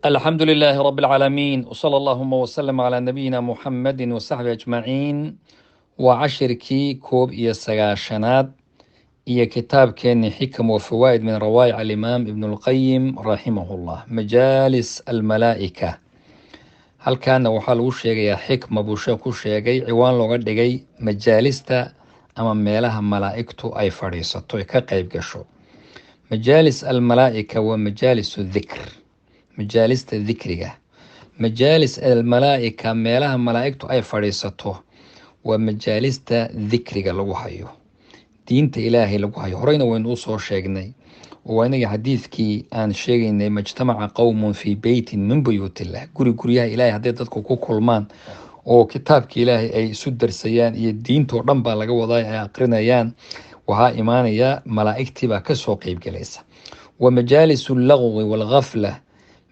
الحمد لله رب العالمين وصلى اللهم وسلم على نبينا محمد وصحبه أجمعين وعشركي كوب إيا السقاشنات إيا كتاب كان حكم وفوائد من روائع الإمام ابن القيم رحمه الله مجالس الملائكة هل كان وحال وشيغي حكمة بوشاكو شيغي عوان لغا دغاي مجالستا أما ميلها ملائكتو أي فريستو كقيب قشو مجالس الملائكة ومجالس الذكر majaalista dikriga majaalis almalaa'ika meelaha malaa'igtu ay fadhiisato waa majaalista dikriga lagu hayo diinta ilaahay lagu hayo horeyna waynu usoo sheegnay oo inaga xadiidkii aan sheegaynay majtamaca qowmun fii beytin min buyuutillah guryaha ilaahay hadday dadku ku kulmaan oo kitaabka ilaahay ay isu darsayaan iyo diintoo dhan baa laga wadaa ay aqrinayaan waxaa imaanaya malaa'igtii baa kasoo qeybgelaysa wa majaalisu allagwi waalghafla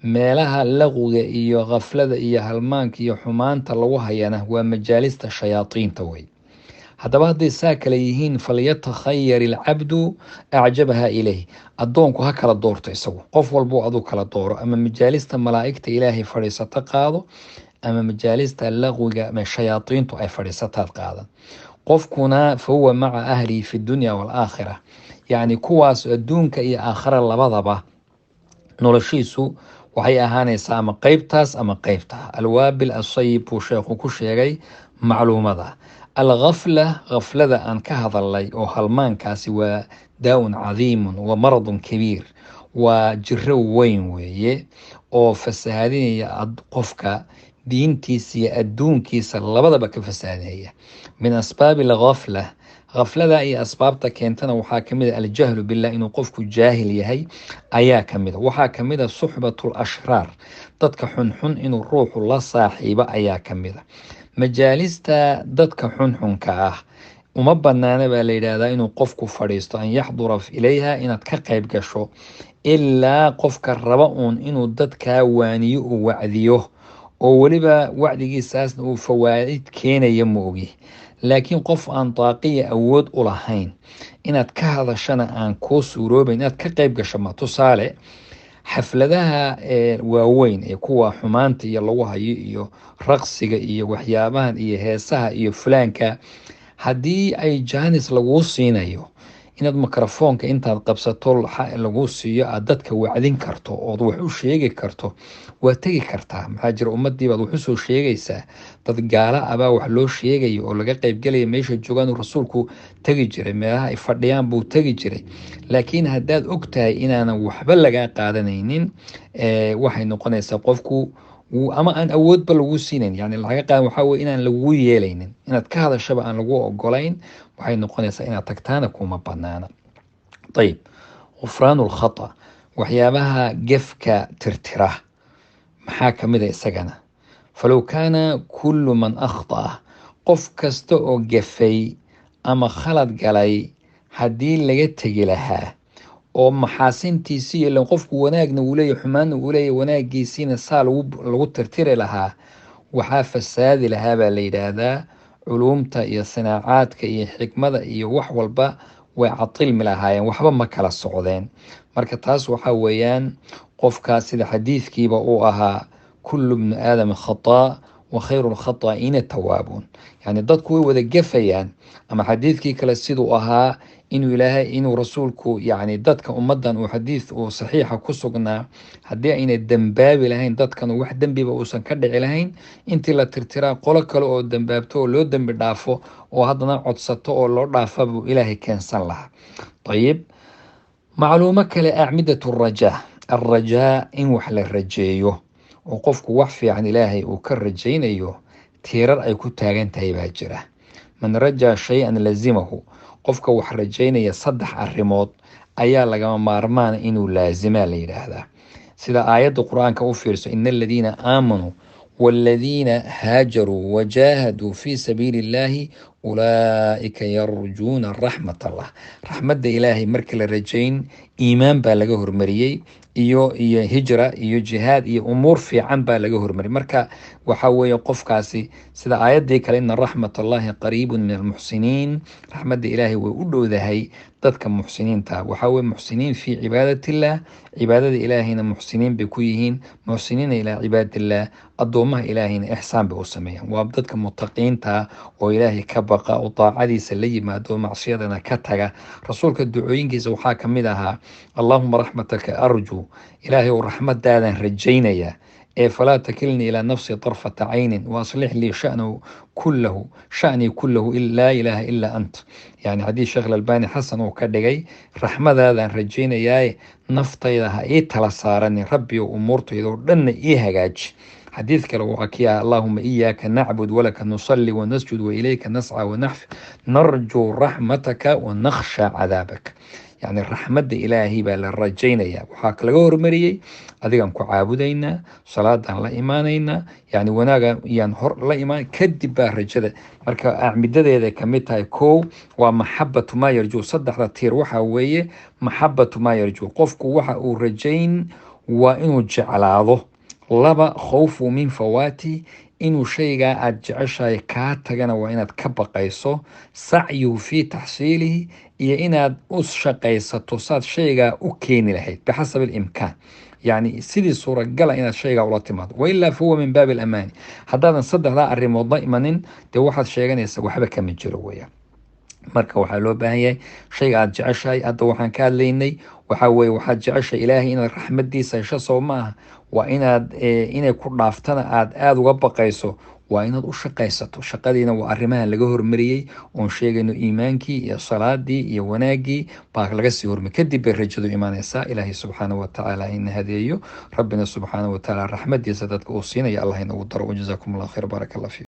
meelaha laqwiga iyo khaflada iyo halmaanka iyo xumaanta lagu hayana waa majaalista shayaadiinta wey. haddaba hadday saa kale yihiin falyatakhayar ilcabdu acjabaha ilayh, addoonku ha kala doorto isagu, qof walbuu aduu kala dooro, ama majaalista malaa'igta ilaahay fadhiisato qaado ama majaalista laqwiga shayaadiintu ay fadhiisataad qaadan. qofkuna fahuwa maca ahlihi fi dunya waalaakhira, yacni kuwaas adduunka iyo aakhira labadaba noloshiisu waxay ahaanaysaa ama qeybtaas ama qeybta. alwaabil asayib buu sheekhu ku sheegay macluumada. alghafla, khaflada aan ka hadalnay oo halmaankaasi waa daa-un cadiimun wa maradun kabiir, waa jiro weyn weeye oo fasahaadinaya qofka diintiisa iyo adduunkiisa labadaba ka fasahaadinaya. min asbaabi alghafla, khaflada iyo asbaabta keentana waxaa kamid a aljahlu billah, inuu qofku jaahil yahay ayaa kamid a. waxaa kamid a suxbatul ashraar, dadka xunxun inuu ruuxu la saaxiibo ayaa kamid a. majaalista dadka xunxunka ah uma banaana baa la yidhaahdaa inuu qofku fadhiisto, an yaxdura ilayha, inaad ka qeyb gasho, ilaa qofka raba uun inuu dadkaa waaniyo uu wacdiyo, oo weliba wacdigiisaasna uu fawaa'id keenaya ma ogi. laakiin qof aan daaqiya awood u lahayn inaad ka hadashana aan kuu suuroobayn inaad ka qeyb gasho ma. tusaale, xafladaha waaweyn ee kuwa xumaanta iyo lagu hayo iyo raqsiga iyo waxyaabahan iyo heesaha iyo fulaanka, haddii ay jaanis laguu siinayo inaad mikrofoonka intaad qabsato laguu siiyo aad dadka wacdin karto ood wax u sheegi karto, waa tegi kartaa. maxaa jira ummadii baad wax usoo sheegaysaa, dad gaala abaa wax loo sheegayo oo laga qeybgelaya meesha joogaan. rasuulku tegi jiray meelaha ay fadhiyaan buu tegi jiray. laakiin haddaad og tahay inaanan waxba lagaa qaadanaynin, waxay noqonaysaa qofku ama aan awoodba lagu siinayn, yani laga qaadan waxaa weye inaan lagu yeelaynin, inaad ka hadashaba aan lagu ogolayn, waxay noqonaysaa inaad tagtaana kuma banaana. ayib, gufraanu lkhata, waxyaabaha gefka tirtira maxaa kamid a isagana. falow kaana kullu man akhtaa, qof kasta oo gefay ama khalad galay haddii laga tegi lahaa oo maxaasintiisii, ilan qofku wanaagna uu leeyahy xumaanna uu leeyahy, wanaagiisiina saa lagu tirtiri lahaa, waxaa fasaadi lahaa baa la yidhaahdaa. culuumta iyo sinaacaadka iyo xikmada iyo wax walba way catilmi lahaayeen, waxba ma kala socdeen. marka taas waxaa weeyaan qofkaas sida xadiidkiiba uu ahaa, kullu bnu aadama khataa wa khayru lkhataa'iina tawaabuun, yani dadku way wada gefayaan. ama xadiidkii kale siduu ahaa, inuu rasuulku yani dadka ummadan uu xadiid uu saxiixa ku sugnaa, haddii aynay dembaabi lahayn dadkan wax dembiba uusan ka dhici lahayn, intii la tirtiraa qolo kale oo dembaabto oo loo dembi dhaafo oo haddana codsato oo loo dhaafa buu ilaahay keensan lahaa. ayib, macluumo kale, acmidatu rajaa, alrajaa in wax la rajeeyo oo qofku wax fiican ilaahay uu ka rajaynayo, tiirar ay ku taagan tahay baa jira. man rajaa shay-an lazimahu, qofka wax rajaynaya 3 arrimood ayaa lagama maarmaana inuu laazimaa la yidhaahdaa. sida aayadda qur-aanka u fiirso, ina aladiina aamanuu waaladiina haajaruu wajaahaduu fii sabiili illaahi ulaa'ika yarjuuna raxmat allah. raxmadda ilaahay marka la rajayn, iimaan baa laga hormariyey, iyo hijra iyo jihaad iyo umuur fiican baa laga hormari. Marka waxa weeye qofkaasi sida aayaddii kale, ina raxmat allahi qariibun min almuxsiniin, raxmadda ilaahay way u dhowdahay dadka muxsiniinta. waxa weye muxsiniin fii cibaadatillah, cibaadada ilaahayna muxsiniin bay ku yihiin, muxsiniina ilaa cibaadillah, addoomaha ilaahayna ixsaan bay u sameeyaan. waa dadka mutaqiinta oo ilaahay ka baqa oo daacadiisa la yimaado macsiyadana ka taga. rasuulka ducooyinkiisa waxaa ka mid ahaa allahuma raxmataka arju, ilaahay ou raxmadaadan rajaynaya ee falaa takilnii ilaa nafsi طarfata caynin waaslix lii shanii kulahu laa ilaaha ilaa ant. yani xadiis sheekh albani xasan uu ka dhigay, raxmadaadaan rajaynayaaye naftayda ha ii tala saaranin, rabbi oo umuurtayda oo dhanna ii hagaaji. xadiid kale waxaa kii ah allahuma iyaaka nacbud walaka nusali wanasjud wailayka nasca wanaxfi narjuu raxmataka wanakhsha cadaabak. yani raxmadda ilaahay baa la rajaynaya. waxaa laga hormariyey adigaan ku caabudaynaa, salaadaan la imaanaynaa, yani wanaaga yaan hor la imaan, kadib baa rajada. marka acmidadeeda kamid tahay kow waa maxabatu maa yarjuu. saddexda tiir waxaa weeye maxabatu maa yarjuu, qofku waxa uu rajayn waa inuu jeclaado. laba, khawfu min fawaati, inuu shaygaa aad jeceshahay kaa tagana waa inaad ka baqayso. sacyuhu fii taxsiilihi, iyo inaad u shaqaysato saad shaygaa u keeni lahayd bixasab alimkaan, yani sidii suuragala inaad shaygaa ula timaado. wailaa fahuwa min baabi alamaani. haddaadan saddexdaa arrimood la imanin dee waxaad sheeganaysa waxba kama jiro weyaan. marka waxaa loo baahan yahay shayga aad jeceshahay. hadda waxaan ka hadlaynay waxaa weye waxaad jeceshahay ilaahay inaad raxmadiisa hesho, soo ma aha. waa inaad inay ku dhaaftana aada uga baqayso, waa inaad u shaqaysato. shaqadiina waa arrimaha laga hormariyey oon sheegayno, iimaankii iyo salaadii iyo wanaagii baa laga sii hormariy. kadib bay rajadu imaanaysaa. ilaahay subxaana watacaala ina hadeeyo, rabbina subxaana watacaala raxmadiisa dadka uu siinaya allah inagu daro. wajazaakum allah khayr, baaraka allah fiikum.